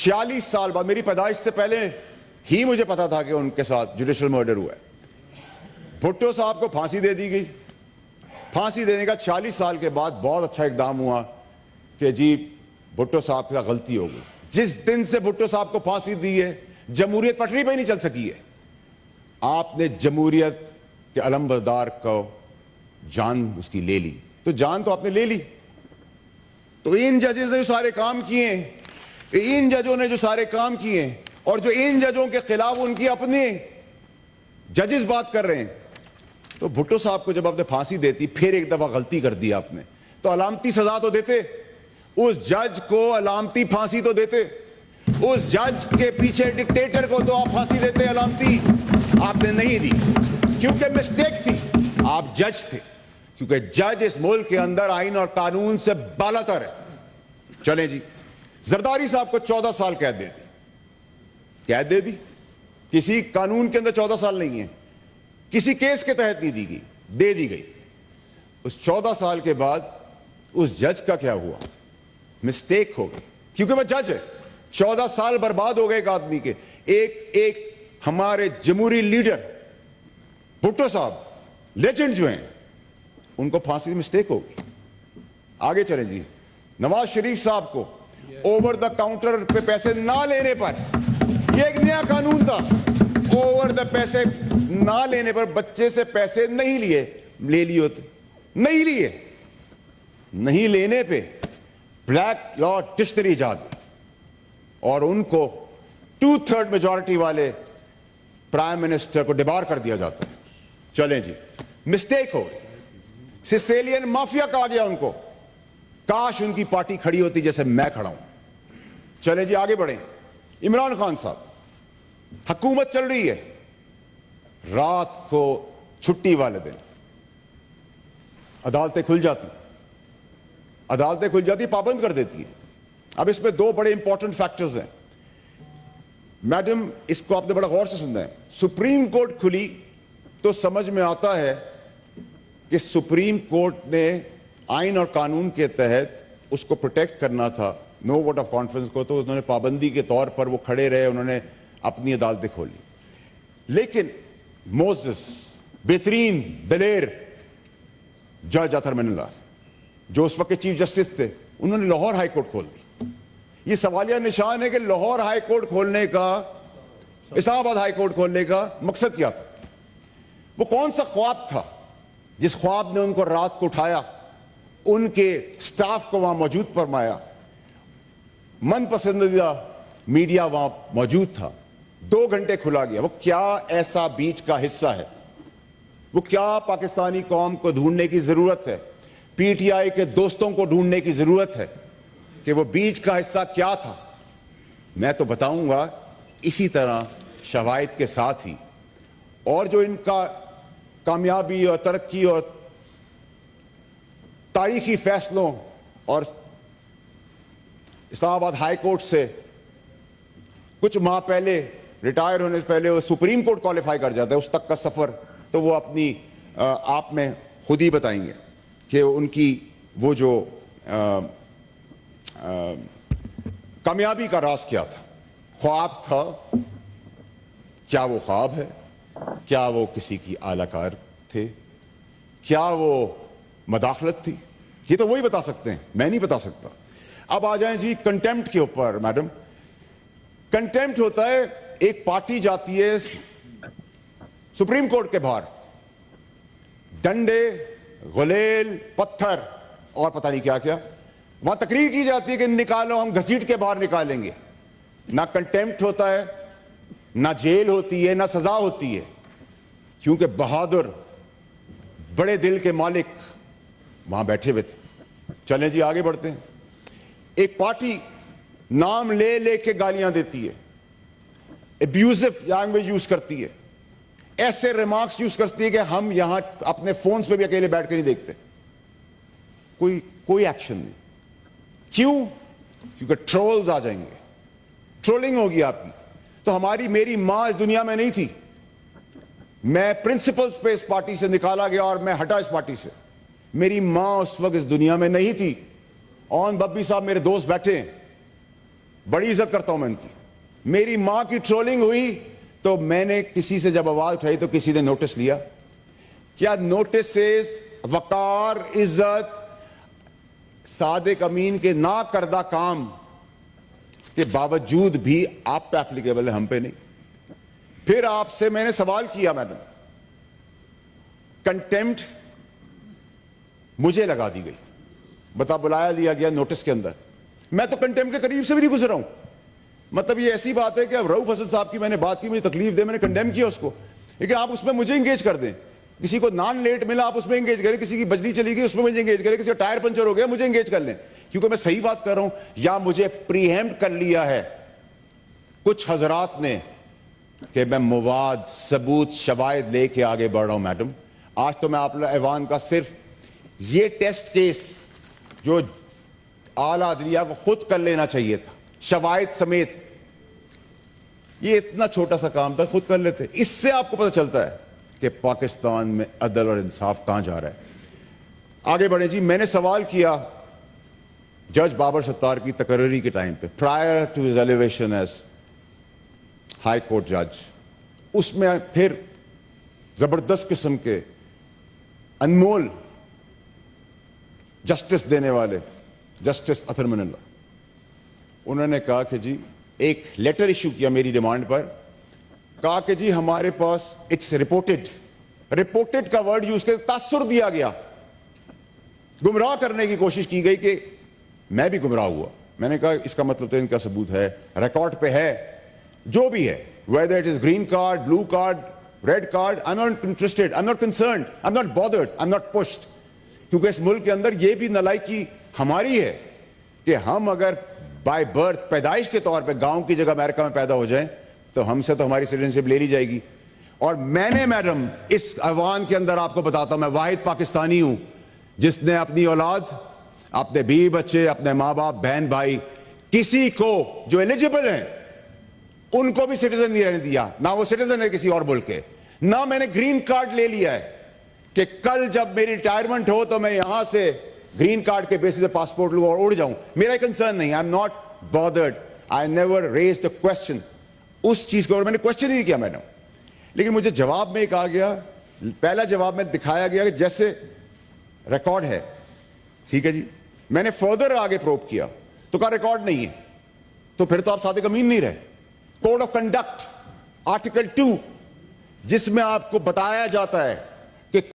40 साल बाद, मेरी पैदाइश से पहले ही मुझे पता था कि उनके साथ जुडिशियल मर्डर हुआ है। भुट्टो साहब को फांसी दे दी गई। फांसी देने का 40 साल के बाद बहुत अच्छा इकदाम हुआ कि जी भुट्टो साहब का गलती हो गई। जिस दिन से भुट्टो साहब को फांसी दी है, जमहूरियत पटरी पे नहीं चल सकी है। आपने जमहूरियत के अलमबरदार को जान उसकी ले ली, तो जान तो आपने ले ली। तो इन जजेस ने जो सारे काम किए, इन जजों ने जो सारे काम किए, और जो इन जजों के खिलाफ उनकी अपने जजेस बात कर रहे हैं, तो भुट्टो साहब को जब आपने फांसी देती, फिर एक दफा गलती कर दी आपने, तो अलामती सजा तो देते। उस जज को अलामती फांसी तो देते। उस जज के पीछे डिक्टेटर को तो आप फांसी देते अलामती। आपने नहीं दी क्योंकि मिस्टेक थी। आप जज थे, क्योंकि जज इस मुल्क के अंदर आइन और कानून से बालातर है। चलें जी, जरदारी साहब को 14 साल कैद दे दी। कैद दे दी, किसी कानून के अंदर 14 साल नहीं है, किसी केस के तहत नहीं दी गई, दे दी गई। उस 14 साल के बाद उस जज का क्या हुआ? मिस्टेक हो गई, क्योंकि वह जज है। 14 साल बर्बाद हो गए एक आदमी के। एक हमारे जमहूरी लीडर भुट्टो साहब, लेजेंड जो हैं, उनको फांसी मिस्टेक हो गई। आगे चलें जी, नवाज शरीफ साहब को ओवर द काउंटर पे पैसे ना लेने पर, यह एक नया कानून था, ओवर द पैसे ना लेने पर बच्चे से पैसे नहीं लिए, ले लिए होते, नहीं लिए, नहीं लेने पे ब्लैक लॉ डिक्शनरी इजाद, और उनको 2/3 मेजॉरिटी वाले प्राइम मिनिस्टर को डिबार कर दिया जाता है। चलें जी, मिस्टेक हो गई। सिसेलियन माफिया कहा गया उनको। काश उनकी पार्टी खड़ी होती जैसे मैं खड़ा हूं। चलें जी, आगे बढ़ें। इमरान खान साहब, हुकूमत चल रही है, रात को छुट्टी वाले दिन अदालतें खुल जाती, अदालतें खुल जाती, पाबंद कर देती है। अब इसमें दो बड़े इंपॉर्टेंट फैक्टर्स हैं मैडम, इसको आपने बड़ा गौर से सुनना है। सुप्रीम कोर्ट खुली तो समझ में आता है कि सुप्रीम कोर्ट ने आइन और कानून के तहत उसको प्रोटेक्ट करना था, नो वोट ऑफ कॉन्फ्रेंस को, तो उन्होंने पाबंदी के तौर पर वो खड़े रहे, उन्होंने अपनी अदालतें खोली। लेकिन मोसेस, बेहतरीन दलेर जज अतर मिनल्ला, जो उस वक्त चीफ जस्टिस थे, उन्होंने लाहौर हाई कोर्ट खोल दी। ये सवालिया निशान है कि लाहौर हाई कोर्ट खोलने का, इस्लामाबाद हाई कोर्ट खोलने का मकसद क्या था? वो कौन सा ख्वाब था जिस ख्वाब ने उनको रात को उठाया, उनके स्टाफ को वहां मौजूद फरमाया, मन पसंदीदा मीडिया वहां मौजूद था, 2 घंटे खुला गया। वो क्या ऐसा बीच का हिस्सा है? वो क्या पाकिस्तानी कौम को ढूंढने की जरूरत है, पीटीआई के दोस्तों को ढूंढने की जरूरत है कि वो बीच का हिस्सा क्या था? मैं तो बताऊंगा इसी तरह शवाहिद के साथ ही, और जो इनका कामयाबी और तरक्की और तारीखी फैसलों और इस्लामाबाद हाई कोर्ट से कुछ माह पहले, रिटायर होने से पहले वो सुप्रीम कोर्ट क्वालिफाई कर जाता है, उस तक का सफर तो वो अपनी आप में खुद ही बताएंगे कि उनकी वो जो कामयाबी का राज क्या था। ख्वाब था, क्या वो ख्वाब है? क्या वो किसी की आलाकार थे? क्या वो मदाखलत थी? ये तो वही बता सकते हैं, मैं नहीं बता सकता। अब आ जाएं जी कंटेम्प्ट के ऊपर। मैडम, कंटेम्प्ट होता है, एक पार्टी जाती है सुप्रीम कोर्ट के बाहर, डंडे, गुलेल, पत्थर और पता नहीं क्या क्या, वहां तकरीर की जाती है कि निकालो, हम घसीट के बाहर निकालेंगे। ना कंटेम्प्ट होता है, ना जेल होती है, ना सजा होती है, क्योंकि बहादुर बड़े दिल के मालिक वहां बैठे हुए थे। चलें जी, आगे बढ़ते हैं। एक पार्टी नाम ले लेके गालियां देती है, एब्यूजिव लैंग्वेज यूज करती है, ऐसे रिमार्क्स यूज करती है कि हम यहां अपने फोन्स पे भी अकेले बैठ के नहीं देखते, कोई एक्शन नहीं। क्यों? क्योंकि ट्रोल्स आ जाएंगे, ट्रोलिंग होगी आपकी। तो मेरी मां इस दुनिया में नहीं थी, मैं प्रिंसिपल्स पे इस पार्टी से निकाला गया और मैं हटा इस पार्टी से। मेरी मां उस वक्त इस दुनिया में नहीं थी। ऑन बब्बी साहब मेरे दोस्त बैठे हैं, बड़ी इज्जत करता हूं मैं उनकी। मेरी मां की ट्रोलिंग हुई तो मैंने किसी से जब आवाज उठाई तो किसी ने नोटिस लिया? क्या नोटिस से वकार, इज्जत, सादिक अमीन के ना करदा काम के बावजूद भी आप पे एप्लीकेबल है, हम पे नहीं। फिर आपसे मैंने सवाल किया, मैडम, कंटेम्प्ट मुझे लगा दी गई, बता बुलाया लिया गया नोटिस के अंदर। मैं तो कंटेम्प्ट के करीब से भी नहीं गुजरा हूं। मतलब ये ऐसी बात है कि अब रऊफ हसन साहब की मैंने बात की, मुझे तकलीफ दे, मैंने कंडेम किया उसको, लेकिन आप उसमें मुझे इंगेज कर दें। किसी को नॉन लेट मिला आप उसमें इंगेज करें, किसी की बिजली चली गई उसमें मुझे इंगेज करें, किसी का टायर पंचर हो गया मुझे इंगेज कर लें, क्योंकि मैं सही बात कर रहा हूं। या मुझे प्रीएम्प्ट कर लिया है कुछ हजरात ने कि मैं मवाद, सबूत, शवाहिद लेके आगे बढ़ रहा हूं। मैडम, आज तो मैं आप ऐवान का सिर्फ ये टेस्ट केस जो आला अदलिया को खुद कर लेना चाहिए था, शवाहिद समेत, ये इतना छोटा सा काम था, खुद कर लेते। इससे आपको पता चलता है कि पाकिस्तान में अदल और इंसाफ कहां जा रहा है। आगे बढ़े जी। मैंने सवाल किया जज बाबर सत्तार की तकर्री के टाइम पे, prior to his elevation as high court जज। उसमें फिर जबरदस्त किस्म के अनमोल जस्टिस देने वाले जस्टिस अतर मनल्ला, उन्होंने कहा कि जी, एक लेटर इशू किया मेरी डिमांड पर, कहा कि जी हमारे पास इट्स रिपोर्टेड, रिपोर्टेड का वर्ड यूज कर तासुर दिया गया, गुमराह करने की कोशिश की गई कि मैं भी गुमराह हुआ। मैंने कहा इसका मतलब तो इनका सबूत है, रिकॉर्ड पे है, जो भी है, whether it is green card, blue card, red card, I am not interested, I am not concerned, I am not bothered, I am not pushed. क्योंकि इस मुल्क के अंदर यह भी नलायकी हमारी है कि हम अगर बाय बर्थ, पैदाइश के तौर पे गांव की जगह अमेरिका में पैदा हो जाएं तो हमसे तो हमारी सिटीजनशिप ले ली जाएगी। और मैंने मैडम इस अवान के अंदर आपको बताता हूं, मैं वाहिद पाकिस्तानी हूं जिसने अपनी औलाद, अपने बीवी बच्चे, अपने मां बाप, बहन भाई, किसी को जो एलिजिबल हैं उनको भी सिटीजन नहीं रहने दिया। ना वो सिटीजन है किसी और मुल्क के, ना मैंने ग्रीन कार्ड ले लिया है कि कल जब मेरी रिटायरमेंट हो तो मैं यहां से ग्रीन कार्ड के बेसिस पे पासपोर्ट लूं और उड़ जाऊं। मेरा कंसर्न नहीं, I am not bothered, I never raised the question उस चीज को, और मैंने क्वेश्चन ही नहीं किया मैडम। लेकिन मुझे जवाब में कहा गया, पहला जवाब में दिखाया गया कि जैसे रिकॉर्ड है, ठीक है जी। मैंने फर्दर आगे प्रोब किया तो कहा रिकॉर्ड नहीं है, तो फिर तो आप सादिक अमीन नहीं रहे। कोड ऑफ कंडक्ट आर्टिकल 2 जिसमें आपको बताया जाता है